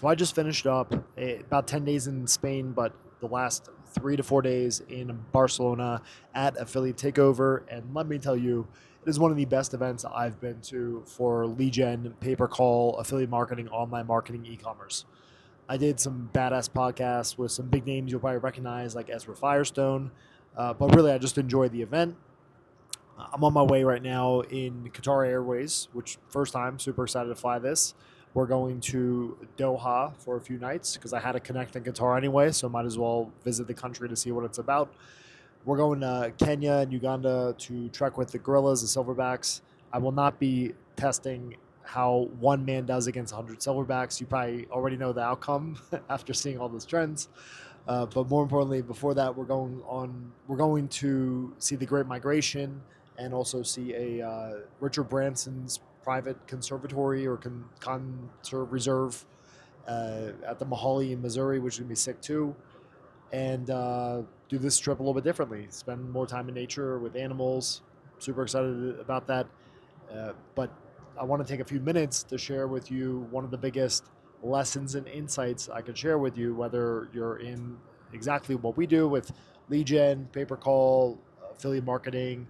So I just finished up about 10 days in Spain, but the last 3 to 4 days in Barcelona at Affiliate Takeover. And let me tell you, it is one of the best events I've been to for lead gen, pay per call, affiliate marketing, online marketing, e commerce. I did some badass podcasts with some big names you'll probably recognize, like Ezra Firestone. But really, I just enjoyed the event. I'm on my way right now in Qatar Airways, which first time, super excited to fly this. We're going to Doha for a few nights because I had to connect in Qatar anyway, so might as well visit the country to see what it's about. We're going to Kenya and Uganda to trek with the gorillas, the silverbacks. I will not be testing how one man does against 100 silverbacks. You probably already know the outcome after seeing all those trends. But more importantly, before that, we're going on. We're going to see the Great Migration and also see a Richard Branson's private conservatory or conserve reserve at the Mohali in Missouri, which is gonna be sick too. And do this trip a little bit differently. Spend more time in nature with animals. Super excited about that. But I want to take a few minutes to share with you one of the biggest lessons and insights I could share with you, whether you're in exactly what we do with lead gen, pay per call, affiliate marketing,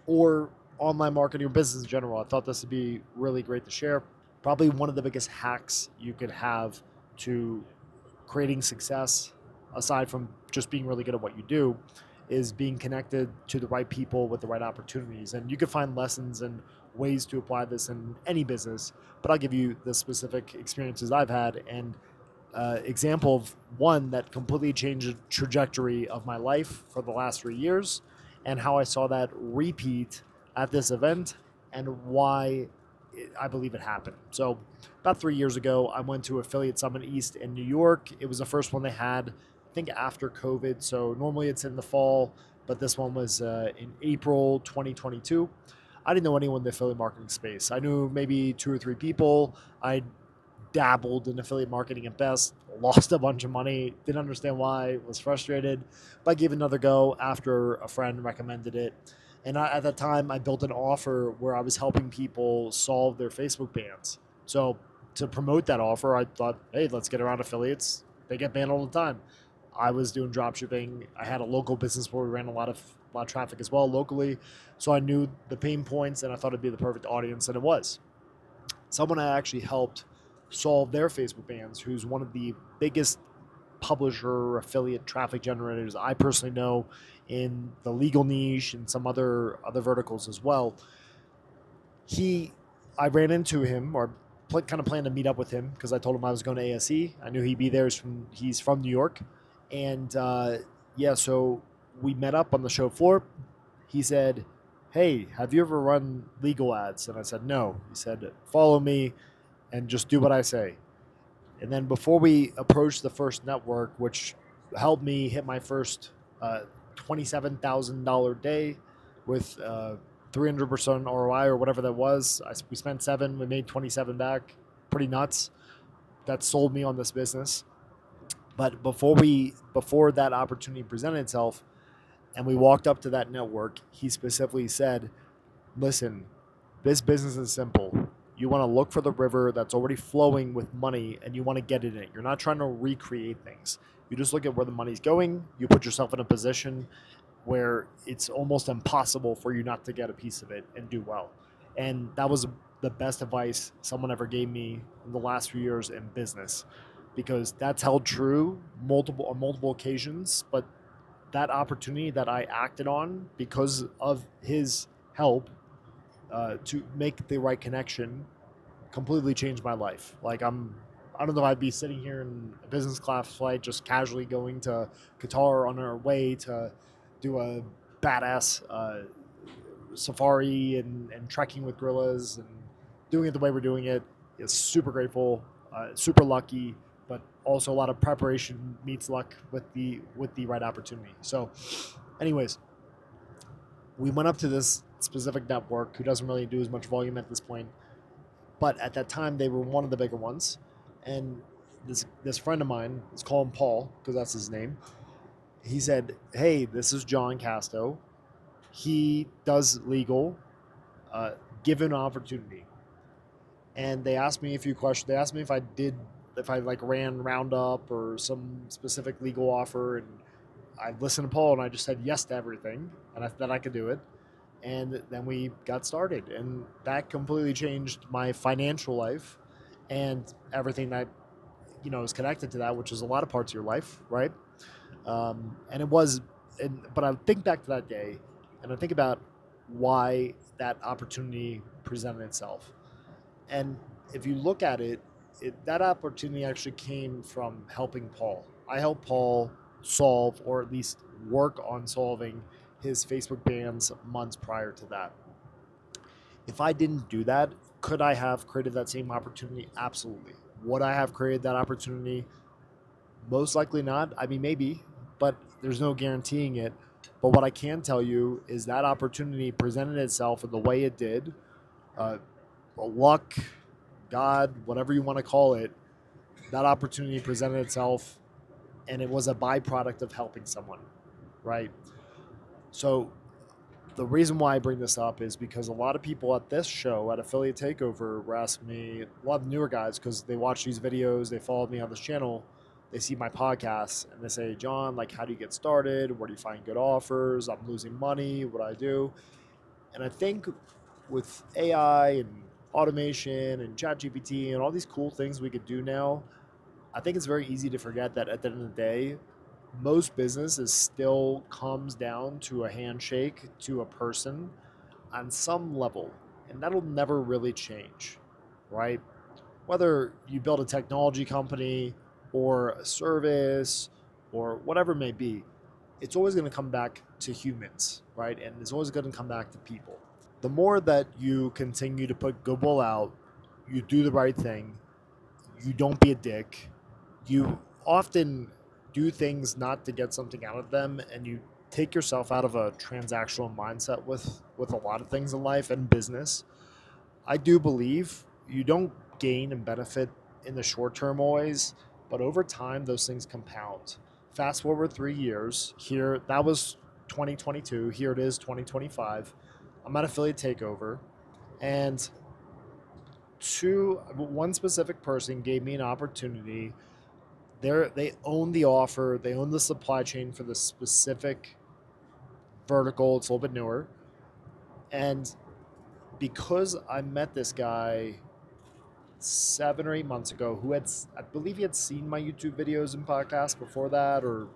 or online marketing or business in general. I thought this would be really great to share. Probably one of the biggest hacks you could have to creating success, aside from just being really good at what you do, is being connected to the right people with the right opportunities. And you can find lessons and ways to apply this in any business, but I'll give you the specific experiences I've had and example of one that completely changed the trajectory of my life for the last 3 years and how I saw that repeat at this event and why I believe it happened. So, about 3 years ago, I went to Affiliate Summit East in New York. It was the first one they had, I think, after COVID. So, normally it's in the fall, but this one was in April 2022. I didn't know anyone in the affiliate marketing space. I knew maybe two or three people. I dabbled in affiliate marketing at best, lost a bunch of money, didn't understand why, was frustrated, but I gave it another go after a friend recommended it. And at that time, I built an offer where I was helping people solve their Facebook bans. So to promote that offer, I thought, hey, let's get around affiliates. They get banned all the time. I was doing drop shipping. I had a local business where we ran a lot of traffic as well locally. So I knew the pain points and I thought it'd be the perfect audience, and it was. Someone I actually helped solve their Facebook bans, who's one of the biggest publisher affiliate traffic generators I personally know in the legal niche and some other verticals as well. He, I ran into him or kind of planned to meet up with him because I told him I was going to ASE. I knew he'd be there. He's from New York, and yeah, so we met up on the show floor. He said, "Hey, have you ever run legal ads?" And I said, "No." He said, "Follow me and just do what I say." And then before we approached the first network, which helped me hit my first $27,000 day with 300% ROI or whatever that was, we spent seven, we made 27 back. Pretty nuts. That sold me on this business. But before that opportunity presented itself, and we walked up to that network, he specifically said, "Listen, this business is simple. You want to look for the river that's already flowing with money and you want to get in it. You're not trying to recreate things. You just look at where the money's going. You put yourself in a position where it's almost impossible for you not to get a piece of it and do well." And that was the best advice someone ever gave me in the last few years in business, because that's held true on multiple occasions. But that opportunity that I acted on because of his help to make the right connection completely changed my life. I don't know if I'd be sitting here in a business class flight just casually going to Qatar on our way to do a badass safari and trekking with gorillas and doing it the way we're doing it. Is super grateful, super lucky, but also a lot of preparation meets luck with the right opportunity. So, anyways, we went up to this specific network who doesn't really do as much volume at this point, but at that time they were one of the bigger ones. And this friend of mine, let's call him Paul because that's his name. He said, "Hey, this is John Casto. He does legal. Give him an opportunity." And they asked me a few questions. They asked me if I did if I like ran Roundup or some specific legal offer, and I listened to Paul and I just said yes to everything, and that I could do it. And then we got started, and that completely changed my financial life and everything that is connected to that, which is a lot of parts of your life, right? And it was, but I think back to that day, and I think about why that opportunity presented itself. And if you look at it, that opportunity actually came from helping Paul. I helped Paul solve, or at least work on solving, his Facebook bans months prior to that. If I didn't do that, could I have created that same opportunity? Absolutely. Would I have created that opportunity? Most likely not. I mean, maybe, but there's no guaranteeing it. But what I can tell you is that opportunity presented itself in the way it did. Uh, Luck, God, whatever you want to call it, that opportunity presented itself, and it was a byproduct of helping someone, right? So the reason why I bring this up is because a lot of people at this show, at Affiliate Takeover, were asking me, a lot of newer guys, because they watch these videos, they follow me on this channel, they see my podcasts, and they say, John, like, how do you get started? Where do you find good offers? I'm losing money. What do I do? And I think with AI and automation and ChatGPT and all these cool things we could do now, I think it's very easy to forget that at the end of the day, most businesses still comes down to a handshake to a person on some level, and that'll never really change, right? Whether you build a technology company or a service or whatever it may be, it's always going to come back to humans, right? And it's always going to come back to people. The more that you continue to put goodwill out, you do the right thing, you don't be a dick, you often do things not to get something out of them, and you take yourself out of a transactional mindset with a lot of things in life and business. I do believe you don't gain and benefit in the short term always, but over time those things compound. Fast forward 3 years, here that was 2022, here it is 2025. I'm at Affiliate Takeover, and one specific person gave me an opportunity. They own the offer, they own the supply chain for the specific vertical. It's a little bit newer, and because I met this guy 7 or 8 months ago, who I believe he had seen my YouTube videos and podcasts before that, or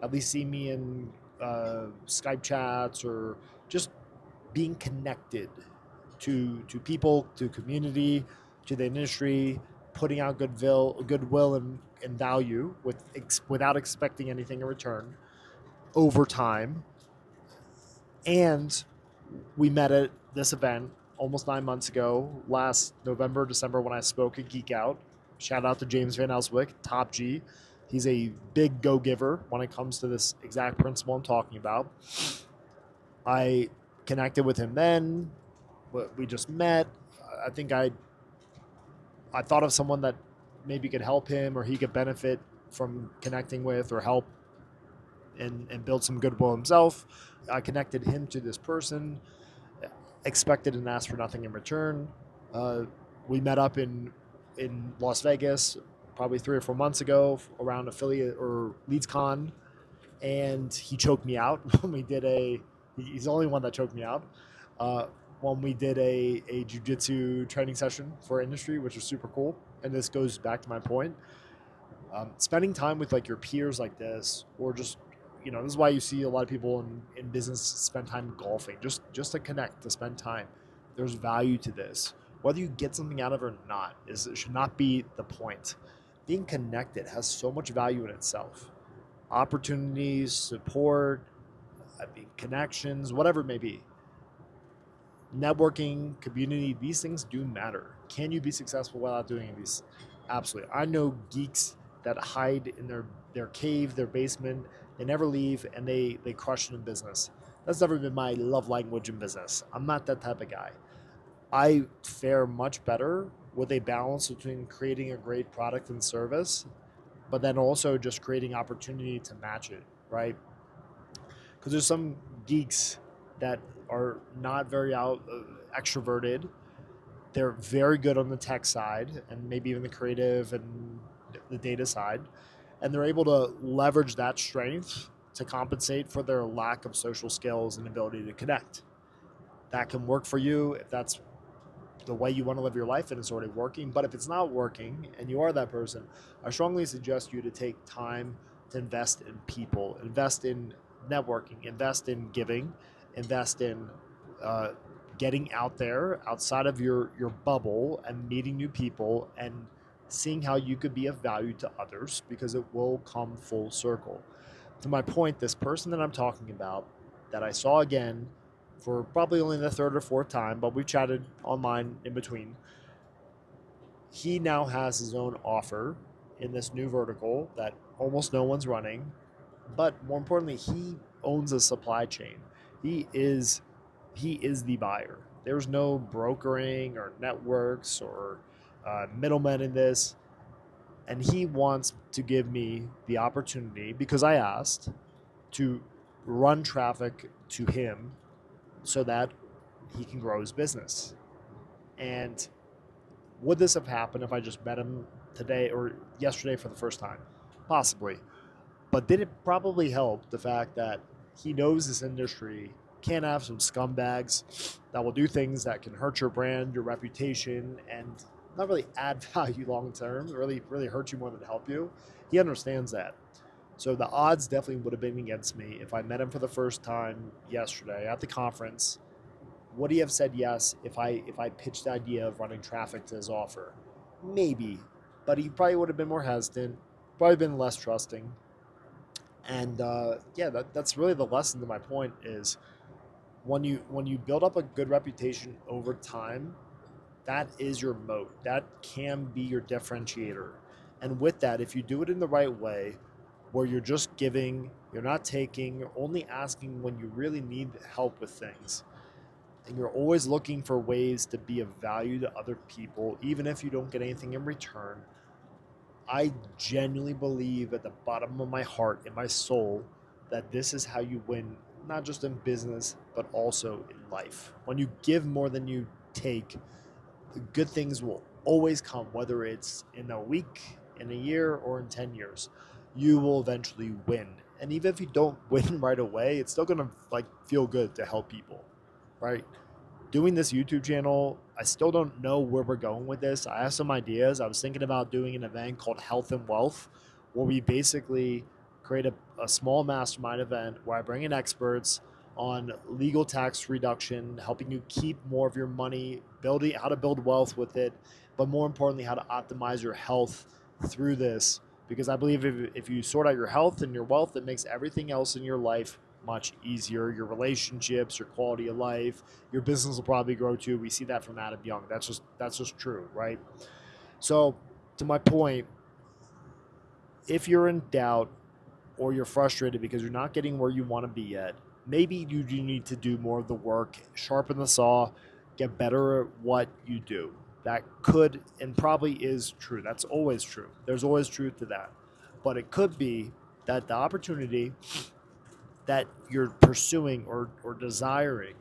at least seen me in Skype chats, or just being connected to people, to community, to the industry, putting out goodwill and value without expecting anything in return over time. And we met at this event almost 9 months ago, last November, December, when I spoke at Geek Out. Shout out to James Van Elswick, Top G. He's a big go-giver when it comes to this exact principle I'm talking about. I connected with him then. We just met. I think I thought of someone that maybe could help him, or he could benefit from connecting with, or help and build some goodwill himself. I connected him to this person, expected and asked for nothing in return. We met up in Las Vegas probably 3 or 4 months ago around Affiliate or LeadsCon, and he choked me out when we did he's the only one that choked me out. When we did a jiu-jitsu training session for industry, which was super cool. And this goes back to my point. Spending time with like your peers like this, or just, this is why you see a lot of people in business spend time golfing, just to connect, to spend time. There's value to this. Whether you get something out of it or not, it should not be the point. Being connected has so much value in itself. Opportunities, support, connections, whatever it may be. Networking, community, these things do matter. Can you be successful without doing these? Absolutely. I know geeks that hide in their cave, their basement. They never leave, and they crush it in business. That's never been my love language in business. I'm not that type of guy. I fare much better with a balance between creating a great product and service, but then also just creating opportunity to match it, right? Because there's some geeks that are not very extroverted. They're very good on the tech side and maybe even the creative and the data side, and they're able to leverage that strength to compensate for their lack of social skills and ability to connect. That can work for you if that's the way you want to live your life and it's already working. But if it's not working and you are that person, I strongly suggest you to take time to invest in people, invest in networking, invest in giving, invest in uh, getting out there outside of your bubble and meeting new people and seeing how you could be of value to others, because it will come full circle. To my point, this person that I'm talking about that I saw again for probably only the third or fourth time, but we chatted online in between. He now has his own offer in this new vertical that almost no one's running. But more importantly, he owns a supply chain. He is he is the buyer. There's no brokering or networks or middlemen in this, and he wants to give me the opportunity, because I asked, to run traffic to him so that he can grow his business. And would this have happened if I just met him today or yesterday for the first time? Possibly. But did it probably help the fact that he knows this industry can have some scumbags that will do things that can hurt your brand, your reputation, and not really add value long term, really hurt you more than help you? He understands that. So the odds definitely would have been against me if I met him for the first time yesterday at the conference. Would he have said yes if I pitched the idea of running traffic to his offer? Maybe, but he probably would have been more hesitant, probably been less trusting. And yeah, that's really the lesson to my point is when you build up a good reputation over time, that is your moat. That can be your differentiator. And with that, if you do it in the right way, where you're just giving, you're not taking, you're only asking when you really need help with things, and you're always looking for ways to be of value to other people, even if you don't get anything in return, I genuinely believe at the bottom of my heart, in my soul, that this is how you win, not just in business, but also in life. When you give more than you take, good things will always come, whether it's in a week, in a year, or in 10 years. You will eventually win. And even if you don't win right away, it's still gonna feel good to help people, right? Doing this YouTube channel, I still don't know where we're going with this. I have some ideas. I was thinking about doing an event called Health and Wealth, where we basically create a small mastermind event where I bring in experts on legal tax reduction, helping you keep more of your money, building how to build wealth with it, but more importantly, how to optimize your health through this. Because I believe if you sort out your health and your wealth, it makes everything else in your life much easier. Your relationships, your quality of life, your business will probably grow too. We see that from Adam Young. That's just true, right? So to my point, if you're in doubt or you're frustrated because you're not getting where you want to be yet, maybe you do need to do more of the work, sharpen the saw, get better at what you do. That could and probably is true. That's always true. There's always truth to that. But it could be that the opportunity that you're pursuing or desiring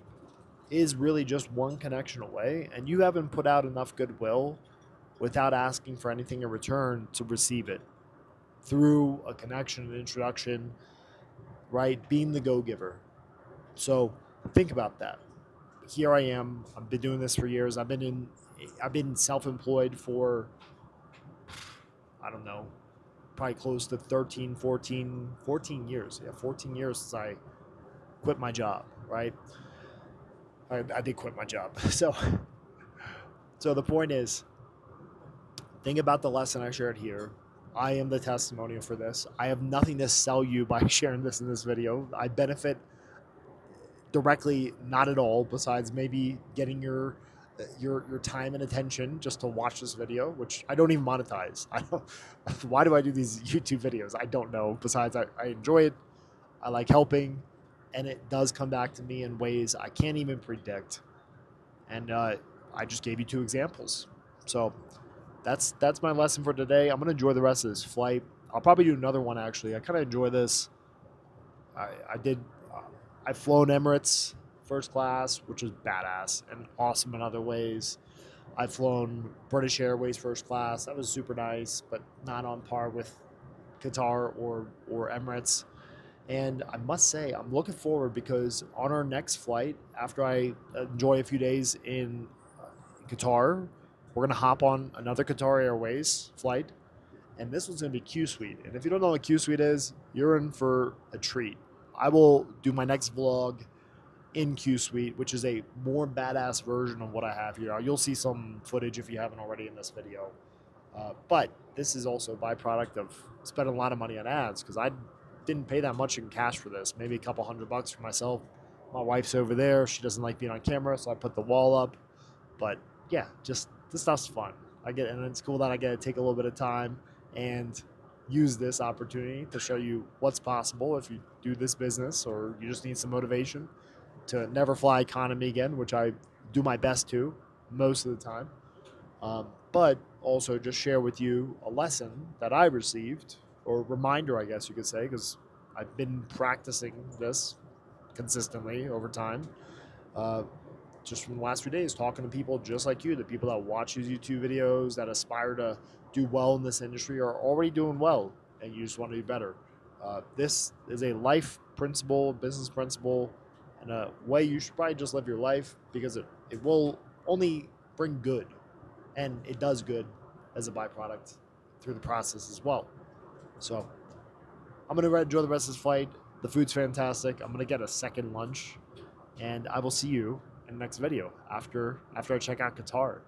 is really just one connection away, and you haven't put out enough goodwill without asking for anything in return to receive it through a connection, an introduction, right? Being the go-giver. So think about that. Here I am. I've been doing this for years. I've been self-employed for, I don't know, probably close to 13, 14 years. Yeah, 14 years since I quit my job, right? I did quit my job. So the point is, think about the lesson I shared here. I am the testimonial for this. I have nothing to sell you by sharing this in this video. I benefit directly not at all, besides maybe getting your time and attention just to watch this video, which I don't even monetize. I don't. Why do I do these YouTube videos? I don't know. Besides, I enjoy it. I like helping, and it does come back to me in ways I can't even predict. And I just gave you two examples. So that's my lesson for today. I'm gonna enjoy the rest of this flight. I'll probably do another one actually. I kind of enjoy this. I did. I've flown Emirates first class, which is badass and awesome in other ways. I've flown British Airways first class. That was super nice, but not on par with Qatar or Emirates. And I must say, I'm looking forward because on our next flight, after I enjoy a few days in Qatar, we're gonna hop on another Qatar Airways flight, and this one's gonna be Q Suite. And if you don't know what Q Suite is, you're in for a treat. I will do my next vlog in Q Suite, which is a more badass version of what I have here. You'll see some footage if you haven't already in this video. But this is also a byproduct of spending a lot of money on ads because I didn't pay that much in cash for this. Maybe a couple $100 for myself. My wife's over there. She doesn't like being on camera, so I put the wall up. But yeah, just this stuff's fun. And it's cool that I get to take a little bit of time and use this opportunity to show you what's possible if you do this business or you just need some motivation to never fly economy again, which I do my best to most of the time. But also just share with you a lesson that I received, or reminder, I guess you could say, because I've been practicing this consistently over time. Just from the last few days, talking to people just like you, the people that watch these YouTube videos that aspire to do well in this industry are already doing well, and you just want to be better. This is a life principle, business principle, and a way you should probably just live your life because it will only bring good, and it does good as a byproduct through the process as well. So I'm going to enjoy the rest of this flight. The food's fantastic. I'm going to get a second lunch, and I will see you in the next video after I check out Qatar.